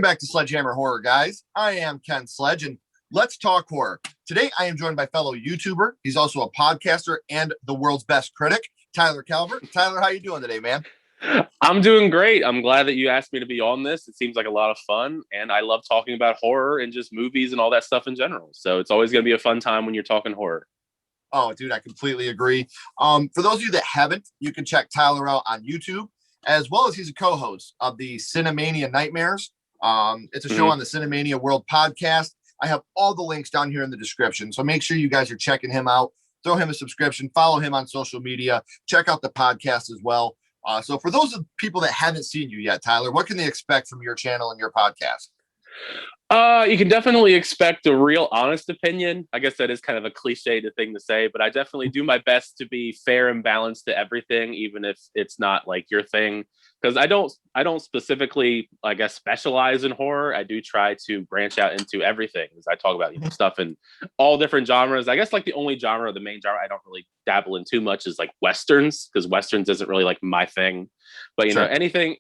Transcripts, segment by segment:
Welcome back to SledgeHammer Horror, guys. I am Ken Sledge, and let's talk horror. Today, I am joined by fellow YouTuber. He's also a podcaster and the world's best critic, Tyler Calvert. Tyler, how you doing today, man? I'm doing great. I'm glad that you asked me to be on this. It seems like a lot of fun, and I love talking about horror and just movies and all that stuff in general. So it's always going to be a fun time when you're talking horror. Oh, dude, I completely agree. For those of you that haven't, you can check Tyler out on YouTube, as well as he's a co-host of the Cinemania Nightmares. It's a show on the Cinemania World podcast. I have all the links down here in the description, so make sure you guys are checking him out. Throw him a subscription, follow him on social media, check out the podcast as well. So for those of people that haven't seen you yet, Tyler, what can they expect from your channel and your podcast? You can definitely expect a real honest opinion. I guess that is kind of a cliche thing to say, but I definitely do my best to be fair and balanced to everything, even if it's not like your thing. Because I don't specifically, I guess, specialize in horror. I do try to branch out into everything. As I talk about, stuff in all different genres. I guess like the only genre, the main genre I don't really dabble in too much is like westerns, because westerns isn't really like my thing. But you know, anything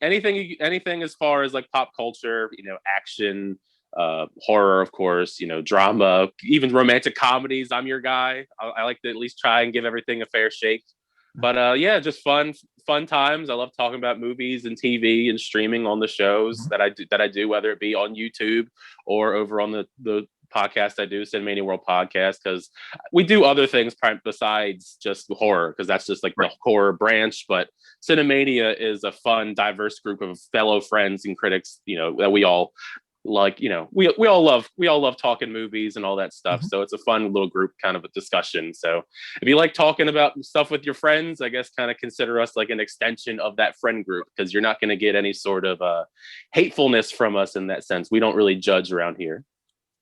as far as like pop culture, action, horror, of course, drama, even romantic comedies. I'm your guy. I like to at least try and give everything a fair shake. But yeah, just fun times. I love talking about movies and TV and streaming on the shows that I do, whether it be on YouTube or over on the podcast I do, Cinemania World Podcast, because we do other things besides just horror, because that's just like the horror branch. But Cinemania is a fun, diverse group of fellow friends and critics, that we all like, we all love talking movies and all that stuff. So it's a fun little group kind of a discussion. So if you like talking about stuff with your friends, I guess kind of consider us like an extension of that friend group, because you're not going to get any sort of hatefulness from us in that sense. We don't really judge around here.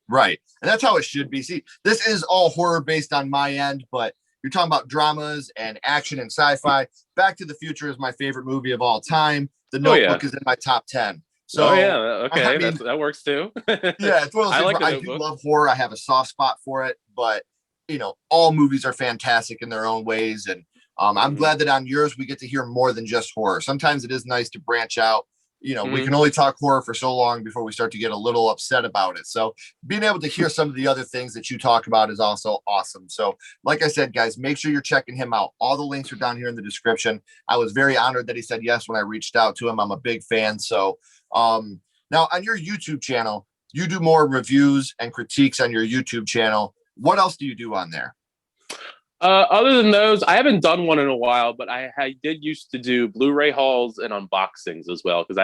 Right. And that's how it should be. See, this is all horror based on my end, but you're talking about dramas and action and sci-fi. Back to the Future is my favorite movie of all time. The Notebook is in my top 10. So, okay, I mean, that works too. Yeah, it's one of those things where I do love horror. I have a soft spot for it, but all movies are fantastic in their own ways. And I'm glad that on yours we get to hear more than just horror. Sometimes it is nice to branch out. We can only talk horror for so long before we start to get a little upset about it. So being able to hear some of the other things that you talk about is also awesome. So like I said, guys, make sure you're checking him out. All the links are down here in the description. I was very honored that he said yes when I reached out to him. I'm a big fan. So now on your YouTube channel, you do more reviews and critiques on your YouTube channel. What else do you do on there? Other than those, I haven't done one in a while, but I did used to do Blu-ray hauls and unboxings as well. Because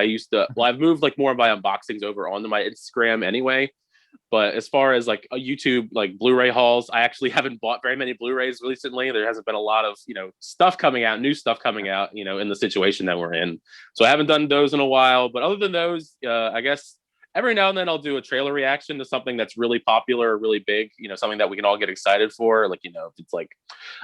I've moved like more of my unboxings over onto my Instagram anyway. But as far as like a YouTube, like Blu-ray hauls, I actually haven't bought very many Blu-rays recently. There hasn't been a lot of, stuff coming out, new stuff coming out, in the situation that we're in. So I haven't done those in a while. But other than those, I guess every now and then I'll do a trailer reaction to something that's really popular or really big, something that we can all get excited for. Like, if it's like,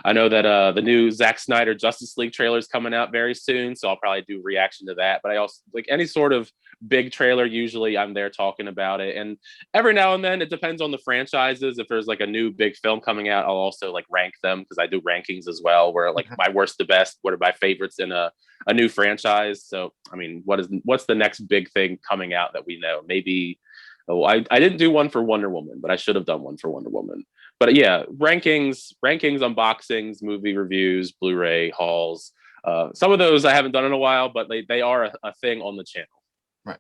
I know that the new Zack Snyder Justice League trailer is coming out very soon. So I'll probably do a reaction to that. But I also like any sort of big trailer. Usually I'm there talking about it. And every now and then it depends on the franchises. If there's like a new big film coming out, I'll also like rank them, because I do rankings as well, where like my worst to best, what are my favorites in a new franchise. So, I mean, what's the next big thing coming out that we know? Maybe, I didn't do one for Wonder Woman, but I should have done one for Wonder Woman. But yeah, rankings, unboxings, movie reviews, Blu-ray hauls. Some of those I haven't done in a while, but they are a thing on the channel. Right.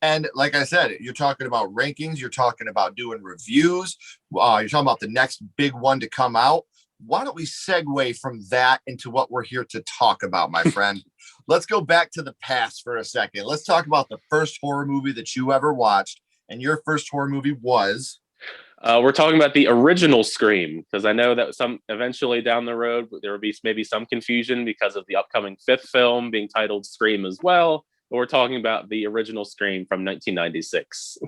And like I said, you're talking about rankings, you're talking about doing reviews, you're talking about the next big one to come out. Why don't we segue from that into what we're here to talk about, my friend? Let's go back to the past for a second. Let's talk about the first horror movie that you ever watched. And your first horror movie was? We're talking about the original Scream, because I know that eventually down the road, there will be maybe some confusion because of the upcoming fifth film being titled Scream as well. But we're talking about the original Scream from 1996.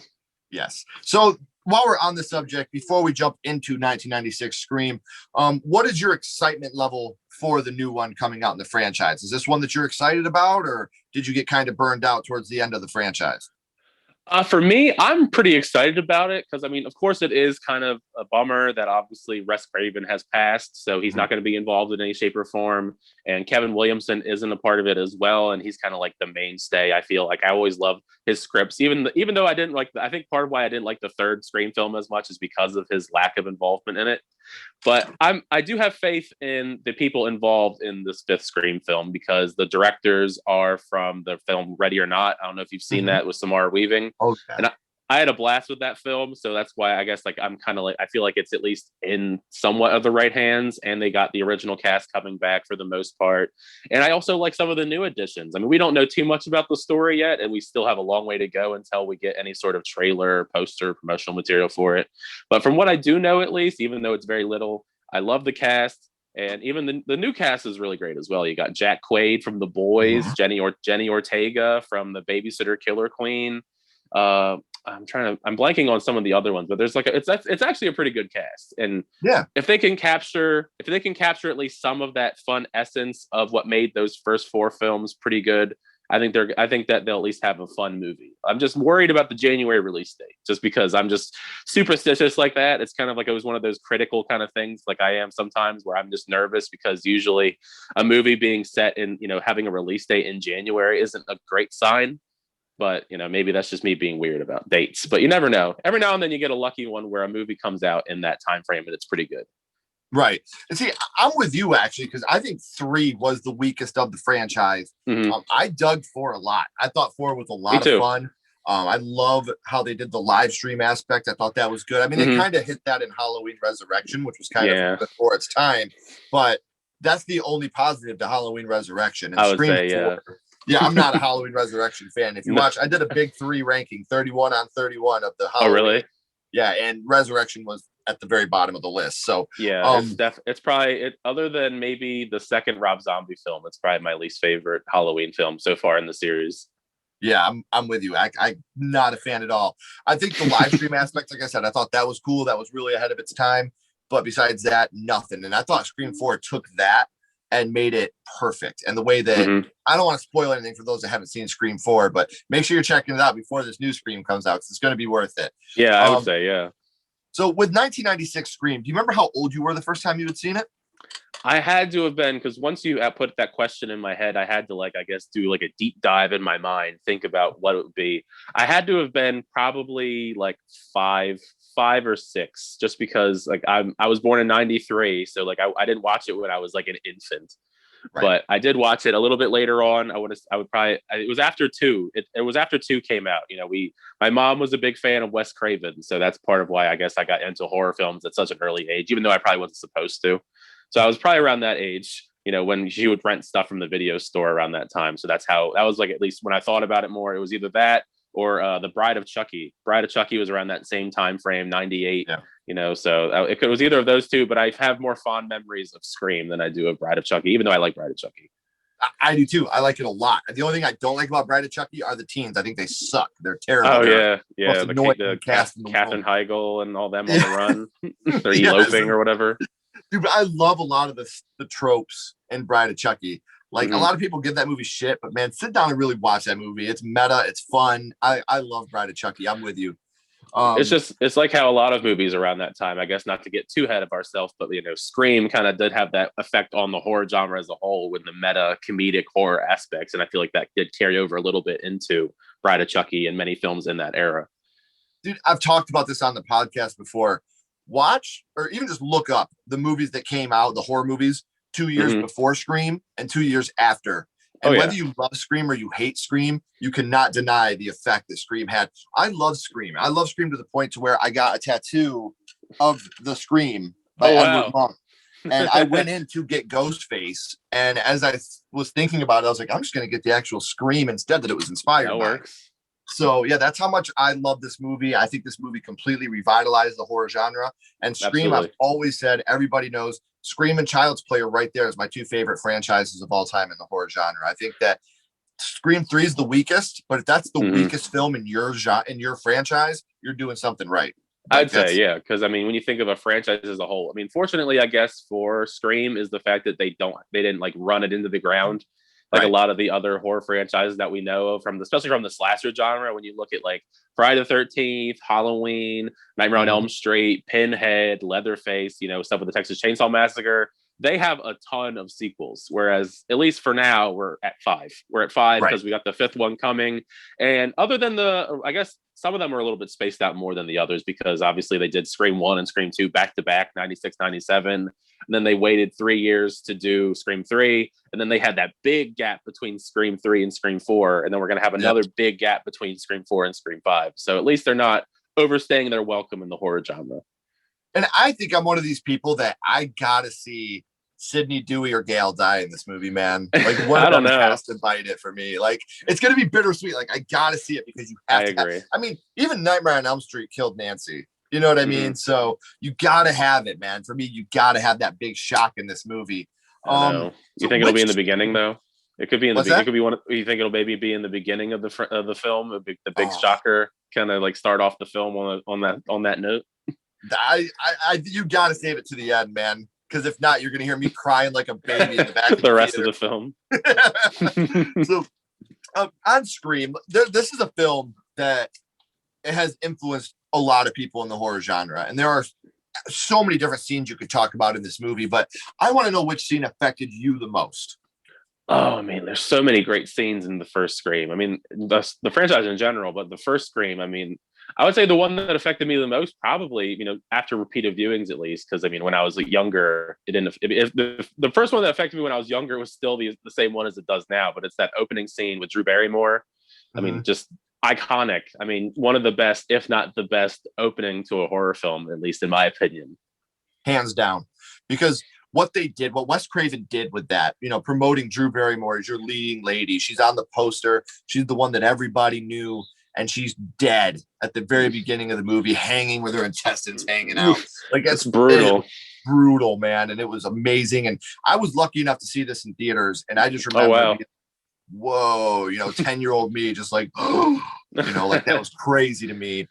Yes. So while we're on the subject, before we jump into 1996 Scream, what is your excitement level for the new one coming out in the franchise? Is this one that you're excited about, or did you get kind of burned out towards the end of the franchise? For me, I'm pretty excited about it, because, I mean, of course, it is kind of a bummer that obviously Wes Craven has passed, so he's not going to be involved in any shape or form. And Kevin Williamson isn't a part of it as well, and he's kind of like the mainstay. I feel like I always love his scripts. Even though I didn't like, I think part of why I didn't like the third Scream film as much is because of his lack of involvement in it. But I do have faith in the people involved in this fifth Scream film because the directors are from the film Ready or Not. I don't know if you've seen that with Samara Weaving. Oh, yeah. And I had a blast with that film, so that's why I guess like I'm kind of like I feel like it's at least in somewhat of the right hands, and they got the original cast coming back for the most part. And I also like some of the new additions. I mean, we don't know too much about the story yet, and we still have a long way to go until we get any sort of trailer, poster, promotional material for it. But from what I do know, at least, even though it's very little, I love the cast. And even the new cast is really great as well. You got Jack Quaid from The Boys, Jenny Ortega from The Babysitter Killer Queen. I'm blanking on some of the other ones, but there's like it's actually a pretty good cast. And if they can capture at least some of that fun essence of what made those first four films pretty good, I think that they'll at least have a fun movie. I'm just worried about the January release date, just because I'm just superstitious like that. It's kind of like it was one of those critical kind of things, like I am sometimes, where I'm just nervous because usually a movie being set in, having a release date in January isn't a great sign. But maybe that's just me being weird about dates. But you never know. Every now and then you get a lucky one where a movie comes out in that time frame and it's pretty good. Right. And see, I'm with you actually, because I think 3 was the weakest of the franchise. I dug 4 a lot. I thought 4 was a lot of fun. I love how they did the live stream aspect. I thought that was good. I mean, they kind of hit that in Halloween Resurrection, which was kind of before its time. But that's the only positive to Halloween Resurrection. And I would say, 4, yeah, I'm not a Halloween Resurrection fan. If you watch, I did a big 3 ranking, 31 on 31 of the Halloween. Oh, really? Yeah, and Resurrection was at the very bottom of the list. So yeah, it's probably other than maybe the second Rob Zombie film, it's probably my least favorite Halloween film so far in the series. Yeah, I'm with you. I'm not a fan at all. I think the live stream aspect, like I said, I thought that was cool. That was really ahead of its time. But besides that, nothing. And I thought Scream 4 took that and made it perfect. And the way that I don't want to spoil anything for those that haven't seen Scream 4, but make sure you're checking it out before this new Scream comes out, because it's going to be worth it. Yeah, I would say, yeah. So with 1996 Scream, do you remember how old you were the first time you had seen it? I had to have been, because once you put that question in my head, I had to do a deep dive in my mind, think about what it would be. I had to have been probably like five or six, just because I was born in 93. So I didn't watch it when I was like an infant, but I did watch it a little bit later on. It was after 2. It was after 2 came out. My mom was a big fan of Wes Craven. So that's part of why I guess I got into horror films at such an early age, even though I probably wasn't supposed to. So I was probably around that age, when she would rent stuff from the video store around that time. So that was at least when I thought about it more, it was either that or The Bride of Chucky. Bride of Chucky was around that same time frame, 98. Yeah. So it was either of those two, but I have more fond memories of Scream than I do of Bride of Chucky, even though I like Bride of Chucky. I do too. I like it a lot. The only thing I don't like about Bride of Chucky are the teens. I think they suck. They're terrible. Oh, yeah. The Katherine Heigl and all them on the run. They're eloping or whatever. Dude, I love a lot of the tropes in Bride of Chucky. A lot of people give that movie shit, but man, sit down and really watch that movie. It's meta. It's fun. I love Bride of Chucky. I'm with you. It's like how a lot of movies around that time, I guess, not to get too ahead of ourselves, but Scream kind of did have that effect on the horror genre as a whole with the meta comedic horror aspects. And I feel like that did carry over a little bit into Bride of Chucky and many films in that era. Dude, I've talked about this on the podcast before. Watch or even just look up the movies that came out, the horror movies 2 years before Scream and 2 years after. And whether you love Scream or you hate Scream, you cannot deny the effect that Scream had. I love Scream. I love Scream to the point to where I got a tattoo of the Scream by Edward Monk. And I went in to get Ghostface. And as I was thinking about it, I was like, I'm just going to get the actual Scream instead that it was inspired by. Works. So, yeah, that's how much I love this movie. I think this movie completely revitalized the horror genre. And Scream, I've always said, everybody knows Scream and Child's Play are right there as my 2 favorite franchises of all time in the horror genre. I think that Scream 3 is the weakest, but if that's the weakest film in your franchise, you're doing something right. I'd say, yeah, because I mean, when you think of a franchise as a whole, I mean, fortunately, I guess for Scream is the fact that they didn't run it into the ground. A lot of the other horror franchises that we know of, especially from the slasher genre, when you look at Friday the 13th, Halloween, Nightmare on Elm Street, Pinhead, Leatherface, stuff with the Texas Chainsaw Massacre. they have a ton of sequels, whereas at least for now we're at 5. We're at 5 Right. because we got the 5th one coming. And other than I guess some of them are a little bit spaced out more than the others, because obviously they did Scream 1 and Scream 2 back to back, 96, 97. And then they waited 3 years to do Scream 3. And then they had that big gap between Scream 3 and Scream 4. And then we're going to have another big gap between Scream 4 and Scream 5. So at least they're not overstaying their welcome in the horror genre. And I think I'm one of these people that I gotta see Sydney, Dewey, or Gale die in this movie, man. Like, one of them has to bite it for me. Like, it's gonna be bittersweet. Like, I gotta see it because you have to. Agree. I mean, even Nightmare on Elm Street killed Nancy. You know what I mean? So you gotta have it, man. For me, you gotta have that big shock in this movie. I know. You think it'll be in the beginning, though? It could be in the. It could be one. You think it'll maybe be in the beginning of the film? The big shocker, kind of like start off the film on that note. You gotta save it to the end, man. Because if not, you're gonna hear me crying like a baby in the back of the rest of the film. So, on Scream, this is a film that it has influenced a lot of people in the horror genre, and there are so many different scenes you could talk about in this movie. But I want to know which scene affected you the most. Oh, I mean, there's so many great scenes in the first Scream. I mean, the franchise in general, but the first Scream, I mean, I would say the one that affected me the most, probably, after repeated viewings at least, because I mean, when I was younger, it didn't. The first one that affected me when I was younger was still the same one as it does now, but it's that opening scene with Drew Barrymore. I mean, just iconic. I mean, one of the best, if not the best, opening to a horror film, at least in my opinion. Hands down, because what Wes Craven did with that, promoting Drew Barrymore as your leading lady. She's on the poster. She's the one that everybody knew. And she's dead at the very beginning of the movie, hanging with her intestines hanging out. Like, that's brutal. Brutal, man. And it was amazing. And I was lucky enough to see this in theaters. And I just remember, whoa, 10-year-old me just like, like that was crazy to me.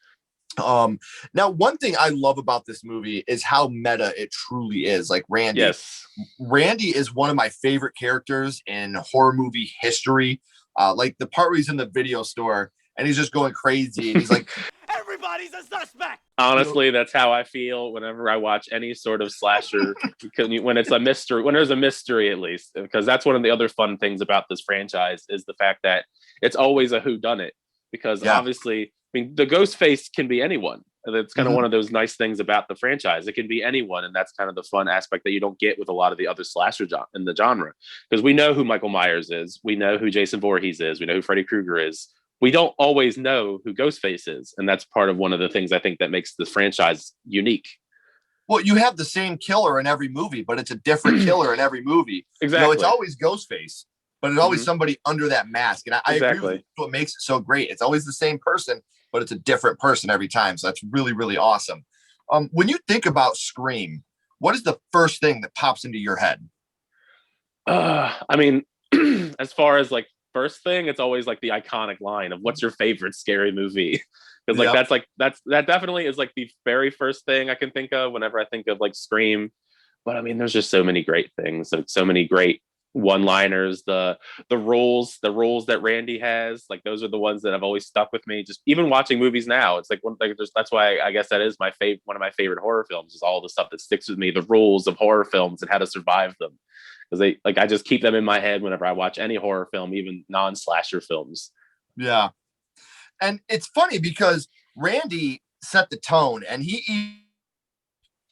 Now, one thing I love about this movie is how meta it truly is. Like, Randy. Yes. Randy is one of my favorite characters in horror movie history. Like the part where he's in the video store and he's just going crazy. And he's like, everybody's a suspect. Honestly, that's how I feel whenever I watch any sort of slasher, when it's a mystery, when there's a mystery, at least, because that's one of the other fun things about this franchise is the fact that it's always a whodunit, because obviously, I mean, the ghost face can be anyone. That's kind of one of those nice things about the franchise. It can be anyone. And that's kind of the fun aspect that you don't get with a lot of the other slasher in the genre, because we know who Michael Myers is. We know who Jason Voorhees is. We know who Freddy Krueger is. We don't always know who Ghostface is. And that's part of one of the things I think that makes this franchise unique. Well, you have the same killer in every movie, but it's a different killer in every movie. Exactly. It's always Ghostface, but it's always somebody under that mask. And I agree with you. What makes it so great. It's always the same person, but it's a different person every time. So that's really, really awesome. When you think about Scream, what is the first thing that pops into your head? I mean, as far as like first thing, it's always like the iconic line of "What's your favorite scary movie?" Because that definitely is like the very first thing I can think of whenever I think of like Scream. But I mean, there's just so many great things, like so many great one-liners. The rules that Randy has, like those are the ones that have always stuck with me. Just even watching movies now, it's like that's why I guess that is one of my favorite horror films, is all the stuff that sticks with me, the rules of horror films and how to survive them. Because I just keep them in my head whenever I watch any horror film, even non-slasher films. Yeah. And it's funny because Randy set the tone, and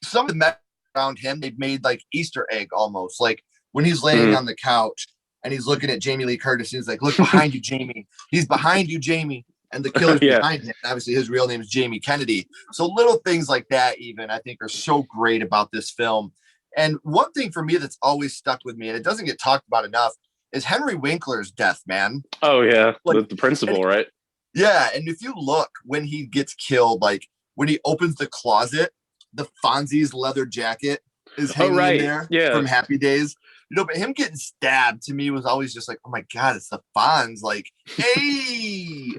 some of the men around him, they've made like Easter egg almost, like when he's laying on the couch and he's looking at Jamie Lee Curtis, and he's like, "Look behind you, Jamie. He's behind you, Jamie." And the killer's behind him. Obviously, his real name is Jamie Kennedy. So little things like that, even, I think, are so great about this film. And one thing for me that's always stuck with me, and it doesn't get talked about enough, is Henry Winkler's death, man. Oh, yeah. Like, the principal, right? Yeah. And if you look when he gets killed, like when he opens the closet, the Fonzie's leather jacket is hanging in there from Happy Days. But him getting stabbed to me was always just like, oh my God, it's the Fonz. Like, hey,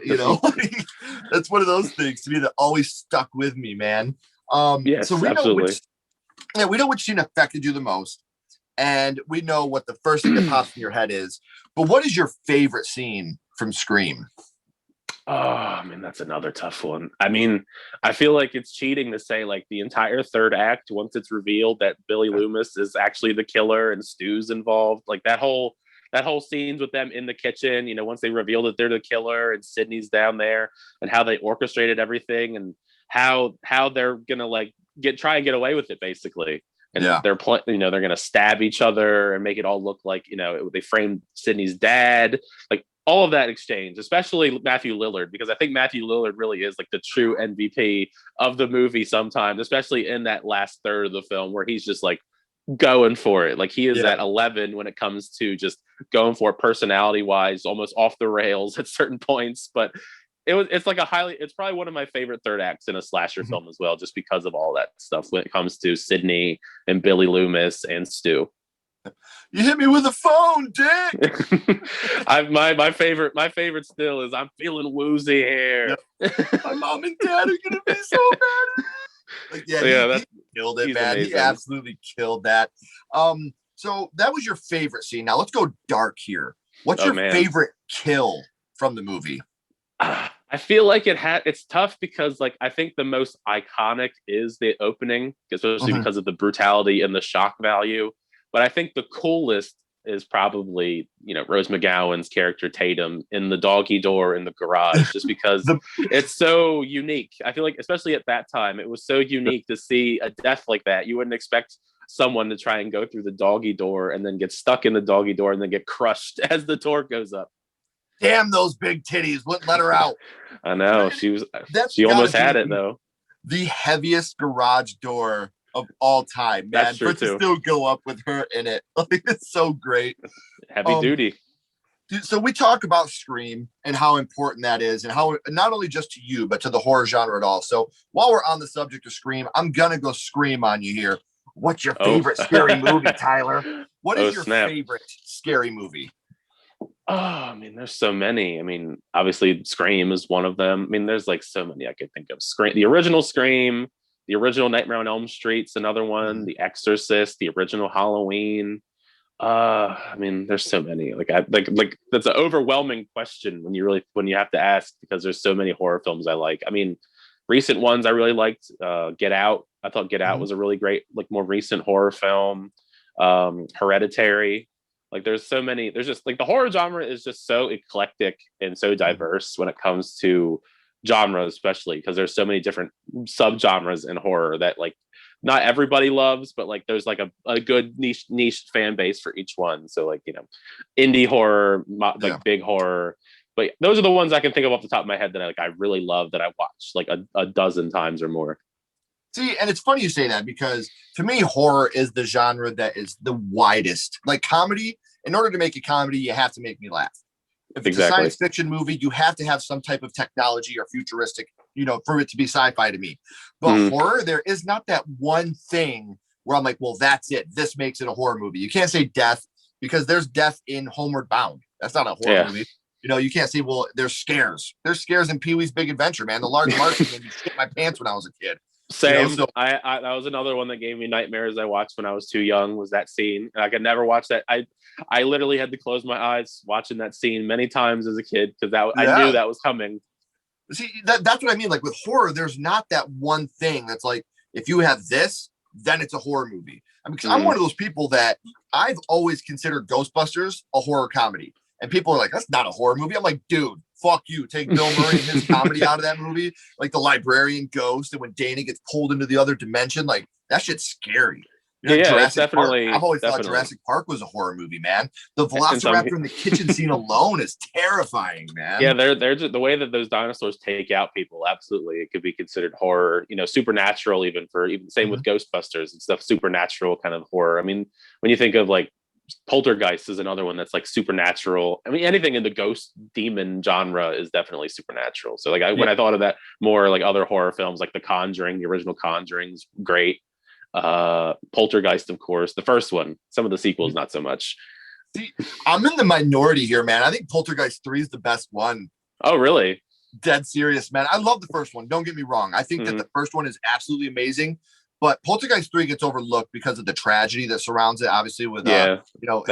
that's one of those things to me that always stuck with me, man. Yes, so we absolutely. we know which scene affected you the most, and we know what the first thing that pops in your head is. But what is your favorite scene from Scream? Oh, I mean, that's another tough one. I mean, I feel like it's cheating to say like the entire third act, once it's revealed that Billy Loomis is actually the killer and Stu's involved, like that whole scenes with them in the kitchen, once they reveal that they're the killer and Sydney's down there and how they orchestrated everything and how they're gonna like try and get away with it basically. And Yeah. they're gonna stab each other and make it all look like they framed Sydney's dad, like all of that exchange, especially Matthew Lillard, because I think Matthew Lillard really is like the true MVP of the movie sometimes, especially in that last third of the film where he's just like going for it. Like he is at 11 when it comes to just going for it personality wise, almost off the rails at certain points. But it's probably one of my favorite third acts in a slasher film as well, just because of all that stuff when it comes to Sydney and Billy Loomis and Stu. You hit me with a phone, Dick. My favorite still is I'm feeling woozy here. Yep. My mom and dad are gonna be so mad. Like, he killed it, man. Amazing. He absolutely killed that. So that was your favorite scene. Now let's go dark here. What's your favorite kill from the movie? I feel like it's tough because like I think the most iconic is the opening, especially because of the brutality and the shock value. But I think the coolest is probably, Rose McGowan's character Tatum in the doggy door in the garage, just because it's so unique. I feel like, especially at that time, it was so unique to see a death like that. You wouldn't expect someone to try and go through the doggy door and then get stuck in the doggy door and then get crushed as the door goes up. Damn, those big titties wouldn't let her out. I know. She almost had it though. The heaviest garage door of all time, man. That's true to still go up with her in it. Like, it's so great. Heavy duty. So we talk about Scream and how important that is, and how not only just to you, but to the horror genre at all. So while we're on the subject of Scream, I'm gonna go Scream on you here. What's your favorite scary movie, Tyler? What is your favorite scary movie? Oh, I mean, there's so many. I mean, obviously Scream is one of them. I mean, there's like so many I could think of. Scream, the original Scream, the original Nightmare on Elm Street's another one. The Exorcist, the original Halloween. I mean, there's so many. Like that's an overwhelming question when you have to ask, because there's so many horror films I like. I mean, recent ones I really liked. Get Out. I thought Get Out was a really great, like, more recent horror film. Hereditary. Like, there's so many. There's just like the horror genre is just so eclectic and so diverse when it comes to genres, especially because there's so many different subgenres in horror that like not everybody loves, but like there's like a good niche fan base for each one. So like, indie horror, like big horror. But those are the ones I can think of off the top of my head that I really love, that I watched like a dozen times or more. See, and it's funny you say that, because to me, horror is the genre that is the widest. Like comedy, in order to make a comedy, you have to make me laugh. If it's a science fiction movie, you have to have some type of technology or futuristic, for it to be sci-fi to me. But horror, there is not that one thing where I'm like, well, that's it. This makes it a horror movie. You can't say death, because there's death in Homeward Bound. That's not a horror movie. You can't say, well, there's scares. There's scares in Pee-wee's Big Adventure, man. The large Martian made me shit my pants when I was a kid. Same. I that was another one that gave me nightmares. I watched when I was too young, was that scene. And I could never watch that. I literally had to close my eyes watching that scene many times as a kid, because I knew that was coming. See, that's what I mean. Like with horror, there's not that one thing that's like, if you have this, then it's a horror movie. I mean, because I'm one of those people that I've always considered Ghostbusters a horror comedy. And people are like, that's not a horror movie. I'm like, dude, fuck you. Take Bill Murray and his comedy out of that movie. Like the librarian ghost, and when Dana gets pulled into the other dimension, like that shit's scary. Jurassic Park. I've always thought Jurassic Park was a horror movie, man. The Velociraptor in the kitchen scene alone is terrifying, man. Yeah, they're just, the way that those dinosaurs take out people, absolutely, it could be considered horror. Supernatural, even same with Ghostbusters and stuff. Supernatural kind of horror. I mean, when you think of like Poltergeist is another one that's like supernatural. I mean, anything in the ghost demon genre is definitely supernatural. So like when I thought of that, more like other horror films like The Conjuring, the original Conjuring's great. Poltergeist, of course, the first one. Some of the sequels, not so much. See, I'm in the minority here, man. I think Poltergeist 3 is the best one. Oh, really? Dead serious, man. I love the first one. Don't get me wrong. I think that the first one is absolutely amazing. But Poltergeist 3 gets overlooked because of the tragedy that surrounds it, obviously, with that whole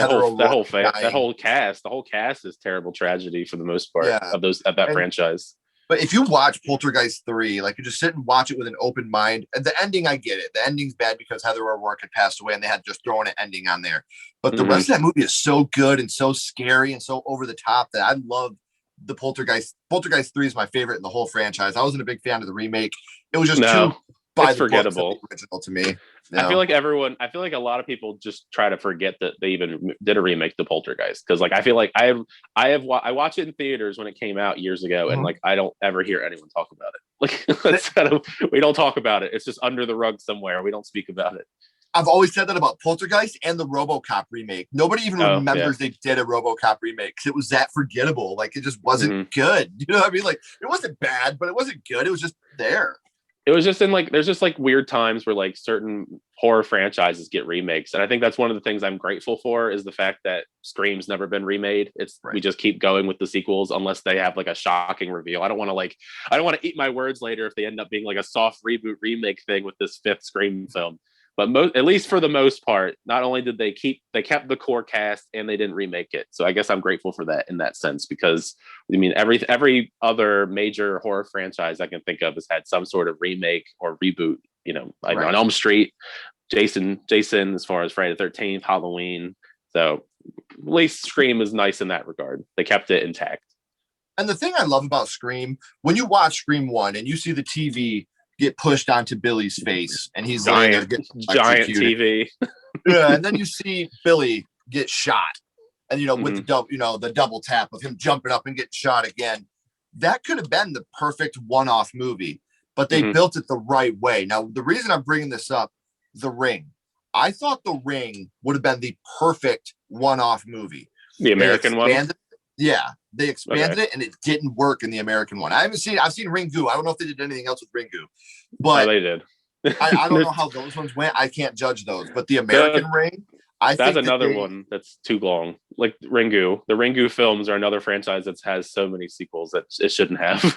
cast. The whole cast is terrible tragedy for the most part of that franchise. But if you watch Poltergeist 3, like you just sit and watch it with an open mind, and the ending, I get it. The ending's bad because Heather O'Rourke had passed away and they had just thrown an ending on there. But the rest of that movie is so good and so scary and so over the top that I love the Poltergeist. Poltergeist 3 is my favorite in the whole franchise. I wasn't a big fan of the remake. It was just too by the forgettable. the original to me. I feel like a lot of people just try to forget that they even did a remake to Poltergeist, because like I feel like I watched it in theaters when it came out years ago, and like I don't ever hear anyone talk about it. Like we don't talk about it. It's just under the rug somewhere. We don't speak about it. I've always said that about Poltergeist and the RoboCop remake. Nobody even remembers they did a RoboCop remake because it was that forgettable. Like it just wasn't good. You know what I mean? Like it wasn't bad, but it wasn't good. It was just there. It was just there's just like weird times where like certain horror franchises get remakes. And I think that's one of the things I'm grateful for, is the fact that Scream's never been remade. We just keep going with the sequels unless they have like a shocking reveal. I don't want to eat my words later if they end up being like a soft reboot remake thing with this 5th Scream film. But at least for the most part, not only did they kept the core cast and they didn't remake it. So I guess I'm grateful for that in that sense, because I mean, every other major horror franchise I can think of has had some sort of remake or reboot. You know, like on Elm Street, Jason, as far as Friday the 13th, Halloween. So at least Scream is nice in that regard. They kept it intact. And the thing I love about Scream, when you watch Scream 1 and you see the TV get pushed onto Billy's face and he's giant TV. Yeah, and then you see Billy get shot, and with the double tap of him jumping up and getting shot again. That could have been the perfect one-off movie, but they built it the right way. Now, the reason I'm bringing this up, The Ring. I thought The Ring would have been the perfect one-off movie. The American one? Yeah, they expanded it, and it didn't work in the American one. I've seen Ringu. I don't know if they did anything else with Ringu, but they did. I don't know how those ones went. I can't judge those, but the American Ring, that's another one that's too long. Like Ringu, the Ringu films are another franchise that has so many sequels that it shouldn't have.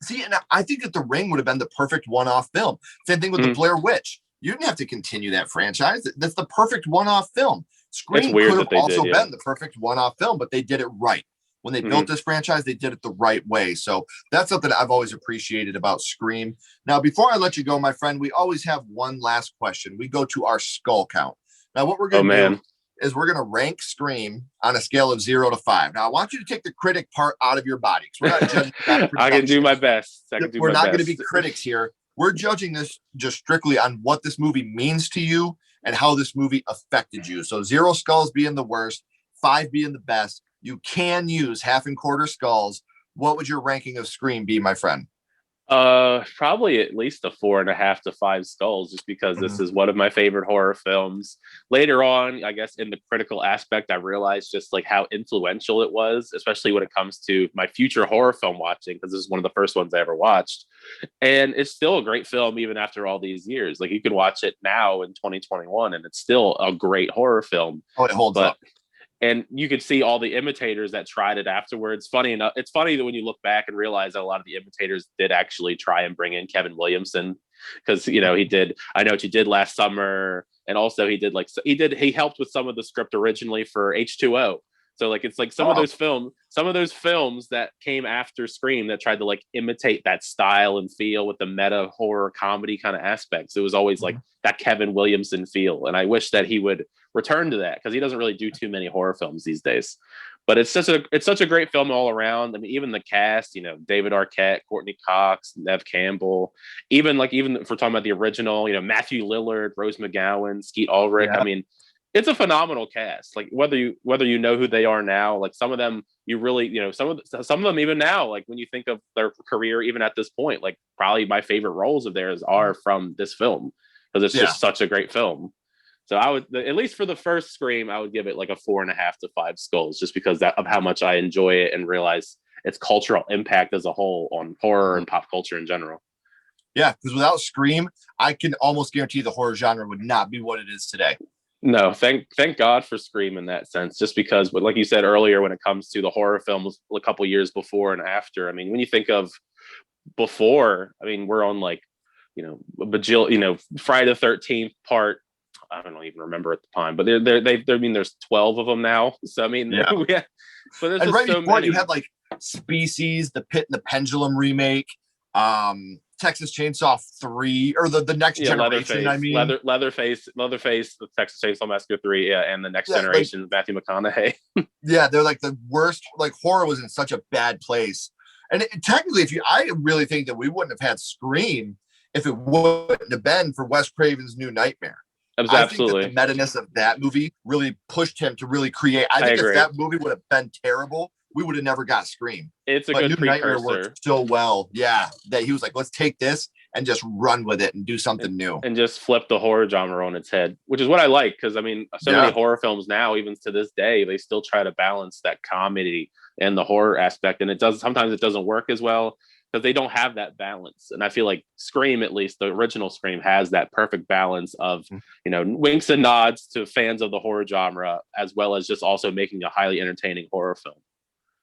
See, and I think that The Ring would have been the perfect one-off film. Same thing with the Blair Witch. You didn't have to continue that franchise. That's the perfect one-off film. Scream could have also been the perfect one-off film, but they did it right. When they built this franchise, they did it the right way. So that's something I've always appreciated about Scream. Now, before I let you go, my friend, we always have one last question. We go to our skull count. Now, what we're going to do is we're going to rank Scream on a scale of 0 to 5. Now, I want you to take the critic part out of your body, because we're not judging. I can do my best. We're not going to be critics here. We're judging this just strictly on what this movie means to you and how this movie affected you. So 0 skulls being the worst, 5 being the best. You can use half and quarter skulls. What would your ranking of Scream be, my friend? Probably at least a 4.5 to 5 skulls, just because this is one of my favorite horror films. Later on, I guess in the critical aspect, I realized just like how influential it was, especially when it comes to my future horror film watching, because this is one of the first ones I ever watched. And it's still a great film even after all these years. Like you can watch it now in 2021 and it's still a great horror film. Oh, it holds up. And you could see all the imitators that tried it afterwards. Funny enough, it's funny that when you look back and realize that a lot of the imitators did actually try and bring in Kevin Williamson, because he did I Know What You Did Last Summer, and also he helped with some of the script originally for H2O. So like it's like some of those films that came after Scream that tried to like imitate that style and feel with the meta horror comedy kind of aspects. It was always like that Kevin Williamson feel, and I wish that he would return to that, because he doesn't really do too many horror films these days. But it's such a great film all around. I mean, even the cast, David Arquette, Courtney Cox, Nev Campbell, even if we're talking about the original, Matthew Lillard, Rose McGowan, Skeet Ulrich. Yeah. I mean, it's a phenomenal cast. Like whether you know who they are now, like some of them you really, some of them even now, like when you think of their career, even at this point, like probably my favorite roles of theirs are from this film, because it's just such a great film. So I would, at least for the first Scream, I would give it like a 4.5 to 5 skulls, just because of how much I enjoy it and realize its cultural impact as a whole on horror and pop culture in general. Yeah, because without Scream, I can almost guarantee the horror genre would not be what it is today. No, thank God for Scream in that sense, just because, like you said earlier, when it comes to the horror films a couple years before and after, I mean, when you think of before, I mean, we're on like, Friday the 13th part, I don't even remember at the time, but there's 12 of them now. So I mean, yeah. But there's and just right so before many. You had like Species, the Pit and the Pendulum remake, Texas Chainsaw 3, or the next generation. Leatherface, I mean, Leatherface, the Texas Chainsaw Massacre 3, and the next yeah, generation, like, Matthew McConaughey. Yeah, they're like the worst. Like, horror was in such a bad place, and technically, I really think that we wouldn't have had Scream if it wouldn't have been for Wes Craven's New Nightmare. I think that the meta-ness of that movie really pushed him to really create. I think if that movie would have been terrible, we would have never got Scream. It's a good New precursor. Nightmare worked so well, yeah, that he was like, let's take this and just run with it and do something new. And just flip the horror genre on its head, which is what I like, because I mean, so many horror films now, even to this day, they still try to balance that comedy and the horror aspect. And sometimes it doesn't work as well because they don't have that balance. And I feel like Scream, at least the original Scream, has that perfect balance of, winks and nods to fans of the horror genre, as well as just also making a highly entertaining horror film.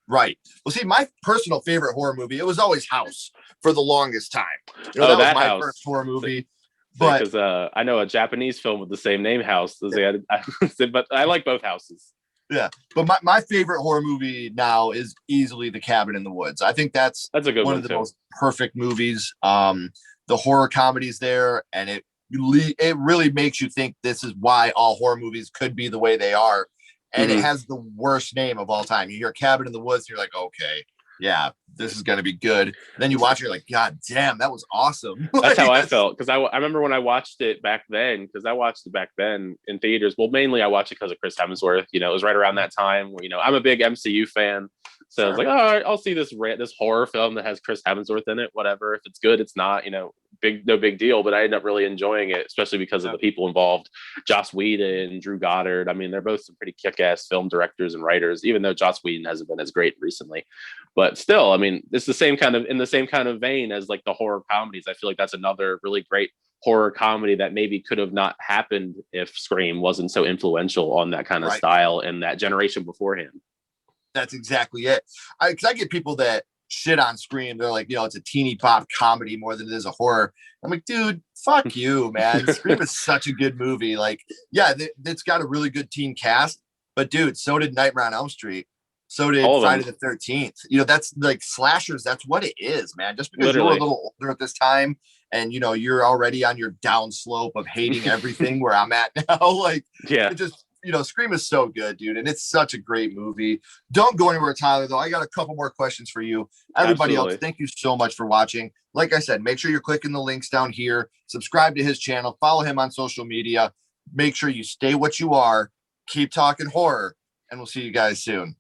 Right. Well, see, my personal favorite horror movie, it was always House for the longest time. That was my first horror movie. Because I know a Japanese film with the same name, House. But I like both Houses. Yeah, but my favorite horror movie now is easily The Cabin in the Woods. I think that's a good one of the most perfect movies. The horror comedy's there, and it really makes you think this is why all horror movies could be the way they are. And it has the worst name of all time. You hear Cabin in the Woods, you're like, okay, yeah, this is going to be good. And then you watch it, you're like, God damn, that was awesome. That's how I felt. Because I remember when I watched it back then, in theaters. Well, mainly I watched it because of Chris Hemsworth. It was right around that time where, I'm a big MCU fan. So I was like, all right, I'll see this horror film that has Chris Hemsworth in it, whatever. If it's good, it's not, no big deal. But I ended up really enjoying it, especially because of the people involved. Joss Whedon, Drew Goddard. I mean, they're both some pretty kick-ass film directors and writers, even though Joss Whedon hasn't been as great recently. But still, I mean, it's in the same kind of vein as like the horror comedies. I feel like that's another really great horror comedy that maybe could have not happened if Scream wasn't so influential on that kind of style and that generation beforehand. That's exactly it. Because I get people that shit on Scream. They're like, it's a teeny pop comedy more than it is a horror. I'm like, dude, fuck you, man. Scream is such a good movie. Like, yeah, it's got a really good teen cast, but dude, so did Nightmare on Elm Street. So did Friday the 13th. That's like slashers. That's what it is, man. Just because you're a little older at this time and, you're already on your downslope of hating everything where I'm at now. Like, it just, Scream is so good, dude. And it's such a great movie. Don't go anywhere, Tyler, though. I got a couple more questions for you. Everybody else, thank you so much for watching. Like I said, make sure you're clicking the links down here. Subscribe to his channel. Follow him on social media. Make sure you stay what you are. Keep talking horror. And we'll see you guys soon.